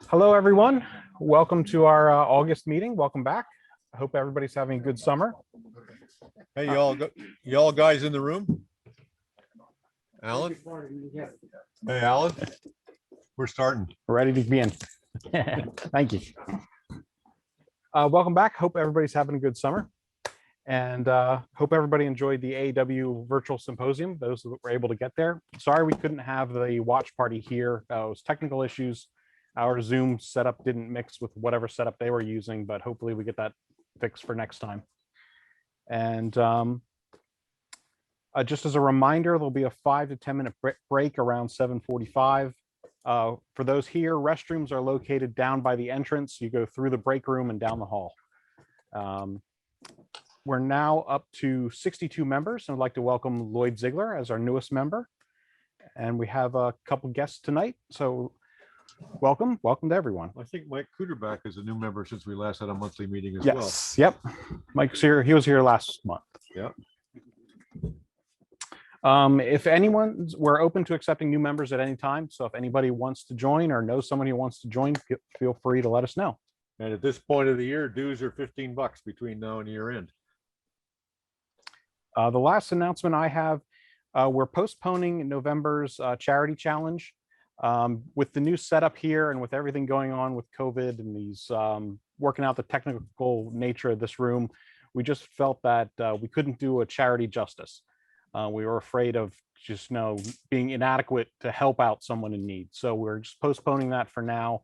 Hello, everyone. Welcome to our August meeting. Welcome back. I hope everybody's having a good summer. Hey, y'all guys in the room? Alan? Hey, Alan? We're starting. We're ready to begin. Thank you. Welcome back. Hope everybody's having a good summer. And hope everybody enjoyed the AEW virtual symposium, those that were able to get there. Sorry we couldn't have the watch party here. It was technical issues. Our Zoom setup didn't mix with whatever setup they were using, but hopefully we get that fixed for next time. And just as a reminder, there'll be a 5 to 10 minute break around 7:45. For those here, restrooms are located down by the entrance. You go through the break room and down the hall. We're now up to 62 members, and I'd like to welcome Lloyd Ziegler as our newest member. And we have a couple guests tonight, so welcome to everyone. I think Mike Kuderback is a new member since we last had a monthly meeting as Yes, yep. Mike's here. He was here last month. Yeah. If anyone, we're open to accepting new members at any time. So if anybody wants to join or knows somebody who wants to join, feel free to let us know. And at this point of the year, dues are $15 between now and year end. The last announcement I have, we're postponing November's charity challenge. With the new setup here and with everything going on with COVID and these working out the technical nature of this room, we just felt that we couldn't do a charity justice. We were afraid of just being inadequate to help out someone in need. So we're just postponing that for now.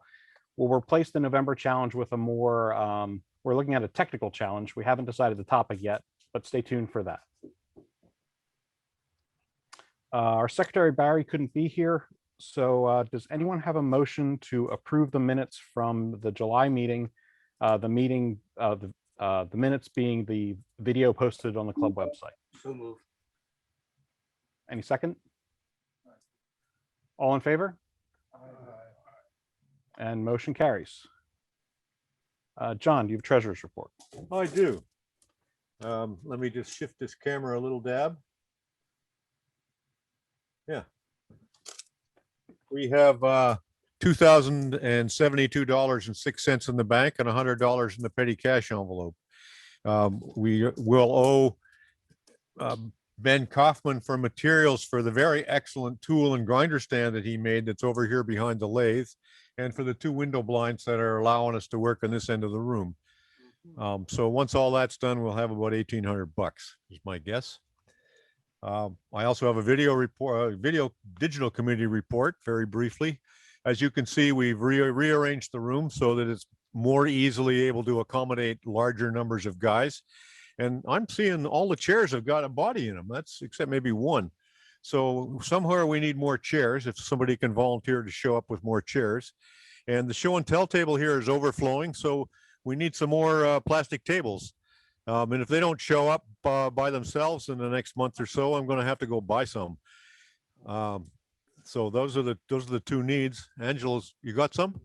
We'll replace the November challenge with a more, we're looking at a technical challenge. We haven't decided the topic yet, but stay tuned for that. Our Secretary Barry couldn't be here. So does anyone have a motion to approve the minutes from the July meeting? The minutes being the video posted on the club website. So moved. Any second? All in favor? And motion carries. John, do you have treasurer's report? I do. Let me just shift this camera a little dab. Yeah. We have $2,072.06 in the bank and $100 in the petty cash envelope. We will owe Ben Kaufman for materials for the very excellent tool and grinder stand that he made that's over here behind the lathe, and for the 2 window blinds that are allowing us to work on this end of the room. So once all that's done, we'll have about $1,800 is my guess. I also have a video report, digital committee report, very briefly. As you can see, we've rearranged the room so that it's more easily able to accommodate larger numbers of guys. And I'm seeing all the chairs have got a body in them. That's except maybe one. So somewhere we need more chairs. If somebody can volunteer to show up with more chairs. And the show and tell table here is overflowing. So we need some more plastic tables. And if they don't show up by themselves in the next month or so, I'm going to have to go buy some. So those are the 2 needs. Angela's, you got some?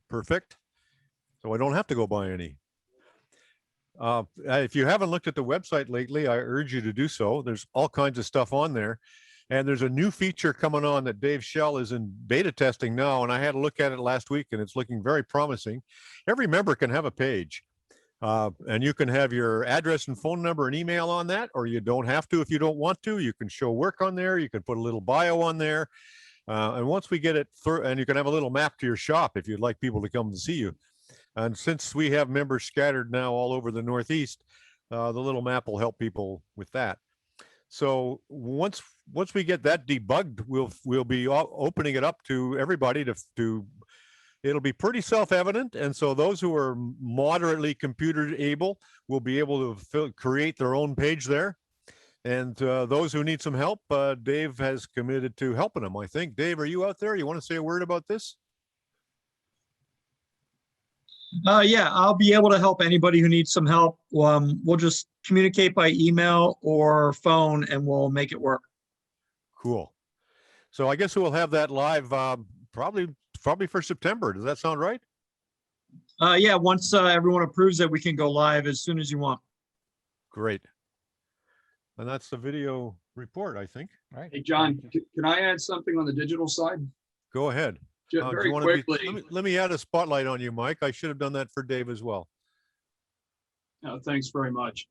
Perfect. So I don't have to go buy any. If you haven't looked at the website lately, I urge you to do so. There's all kinds of stuff on there. And there's a new feature coming on that Dave Shell is in beta testing now. And I had a look at it last week and it's looking very promising. Every member can have a page. And you can have your address and phone number and email on that, or you don't have to if you don't want to. You can show work on there. You can put a little bio on there. And once we get it through, and you can have a little map to your shop if you'd like people to come to see you. And since we have members scattered now all over the Northeast, the little map will help people with that. So once we get that debugged, we'll be opening it up to everybody to it'll be pretty self-evident. And so those who are moderately computer able will be able to create their own page there. And those who need some help, Dave has committed to helping them, I think. Dave, are you out there? You want to say a word about this? Yeah, I'll be able to help anybody who needs some help. We'll just communicate by email or phone and we'll make it work. Cool. So I guess we'll have that live probably for September. Does that sound right? Yeah, once everyone approves it, we can go live as soon as you want. Great. And that's the video report, I think. All right. Hey, John, can I add something on the digital side? Go ahead. Do Very you want to be, quickly, let me add a spotlight on you, Mike. I should have done that for Dave as well. Thanks very much.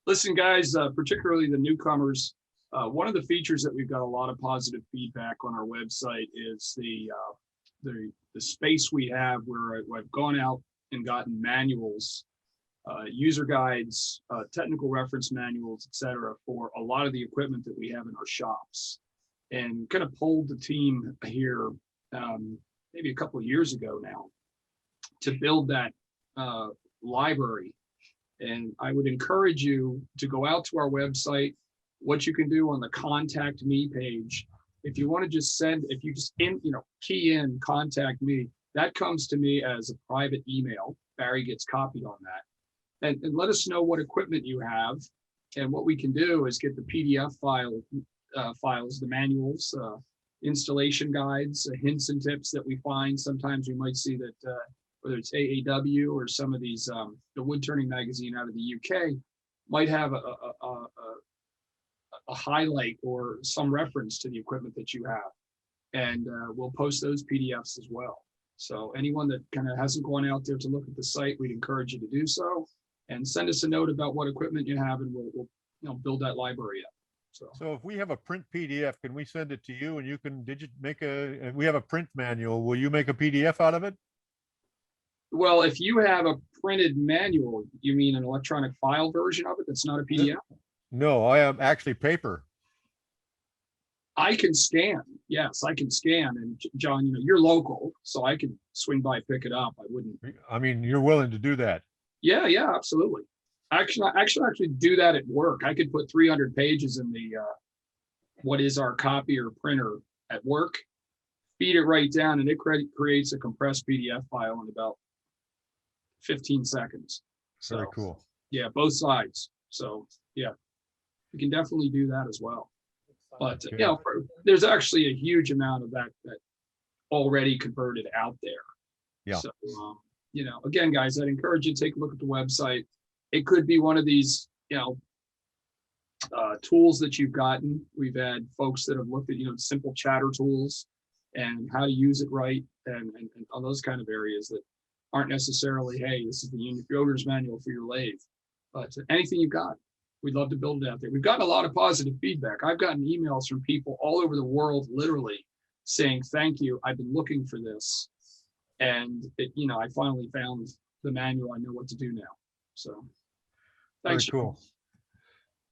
Listen, guys, particularly the newcomers, one of the features that we've got a lot of positive feedback on our website is the space we have where I've gone out and gotten manuals, user guides, technical reference manuals, et cetera, for a lot of the equipment that we have in our shops, and kind of pulled the team here maybe a couple of years ago now to build that library. And I would encourage you to go out to our website. What you can do on the contact me page, if you want to just send, if you just key in contact me, that comes to me as a private email. Barry gets copied on that. And let us know what equipment you have. And what we can do is get the PDF files, the manuals, installation guides, hints and tips that we find. Sometimes we might see that whether it's AAW or some of these, the wood turning magazine out of the UK might have a highlight or some reference to the equipment that you have. And we'll post those PDFs as well. So anyone that kind of hasn't gone out there to look at the site, we'd encourage you to do so and send us a note about what equipment you have, and we'll build that library up. So if we have a print PDF, can we send it to you and you can if we have a print manual, will you make a PDF out of it? Well, if you have a printed manual, you mean an electronic file version of it that's not a PDF? No, I am actually paper. I can scan. Yes, I can scan. And John, you're local, so I can swing by, pick it up. I wouldn't. I mean, you're willing to do that. Yeah, absolutely. Actually do that at work. I could put 300 pages in the what is our copier printer at work, feed it right down, and it creates a compressed PDF file in about 15 seconds. So, Very cool. Yeah, both sides. So yeah, we can definitely do that as well. But Okay. there's actually a huge amount of that already converted out there. Yeah. So again, guys, I'd encourage you to take a look at the website. It could be one of these, tools that you've gotten. We've had folks that have looked at, simple chatter tools and how to use it right, and on those kind of areas that aren't necessarily, hey, this is the owner's manual for your lathe, but anything you've got, we'd love to build it out there. We've gotten a lot of positive feedback. I've gotten emails from people all over the world, literally saying, thank you, I've been looking for this. And I finally found the manual. I know what to do now. So Very thanks. cool.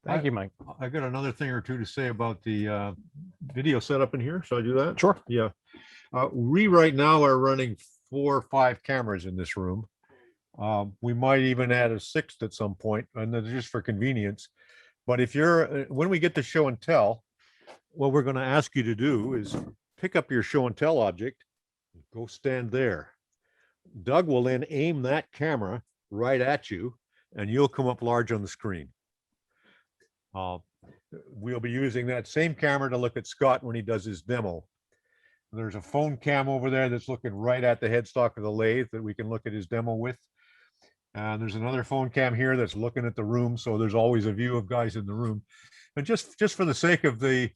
Thank you, Mike. I got another thing or two to say about the video setup in here. Shall I do that? Sure. Yeah. We right now are running 4 or 5 cameras in this room. We might even add a 6th at some point, and that's just for convenience. But if when we get to show and tell, what we're going to ask you to do is pick up your show and tell object, go stand there. Doug will then aim that camera right at you, and you'll come up large on the screen. We'll be using that same camera to look at Scott when he does his demo. There's a phone cam over there that's looking right at the headstock of the lathe that we can look at his demo with. And there's another phone cam here that's looking at the room, so there's always a view of guys in the room. And just for the sake of the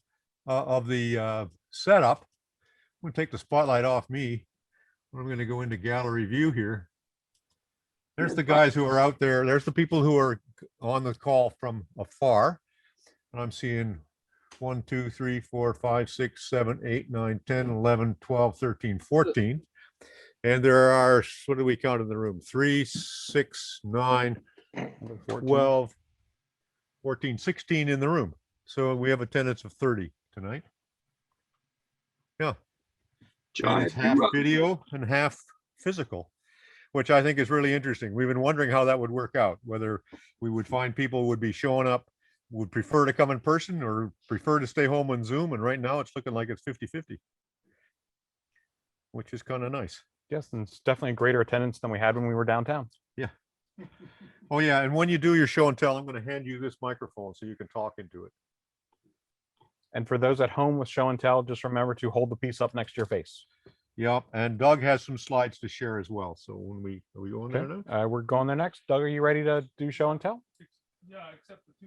setup, I'm going to take the spotlight off me. I'm going to go into gallery view here. There's the guys who are out there. There's the people who are on the call from afar. And I'm seeing 1, 2, 3, 4, 5, 6, 7, 8, 9, 10, 11, 12, 13, 14. And there are, what do we count in the room? 3, 6, 9, 12, 14, 16 in the room. So we have attendance of 30 tonight. Yeah. John, And it's half video and half physical, which I think is really interesting. We've been wondering how that would work out, whether we would find people would be showing up, would prefer to come in person or prefer to stay home on Zoom. And right now it's looking like it's 50-50, which is kind of nice. Yes, and it's definitely a greater attendance than we had when we were downtown. Oh yeah, and when you do your show and tell, I'm going to hand you this microphone so you can talk into it. And for those at home with show and tell, just remember to hold the piece up next to your face. Yep, and Doug has some slides to share as well. So when are we going there now? We're going there next. Doug, are you ready to do show and tell? Yeah, except the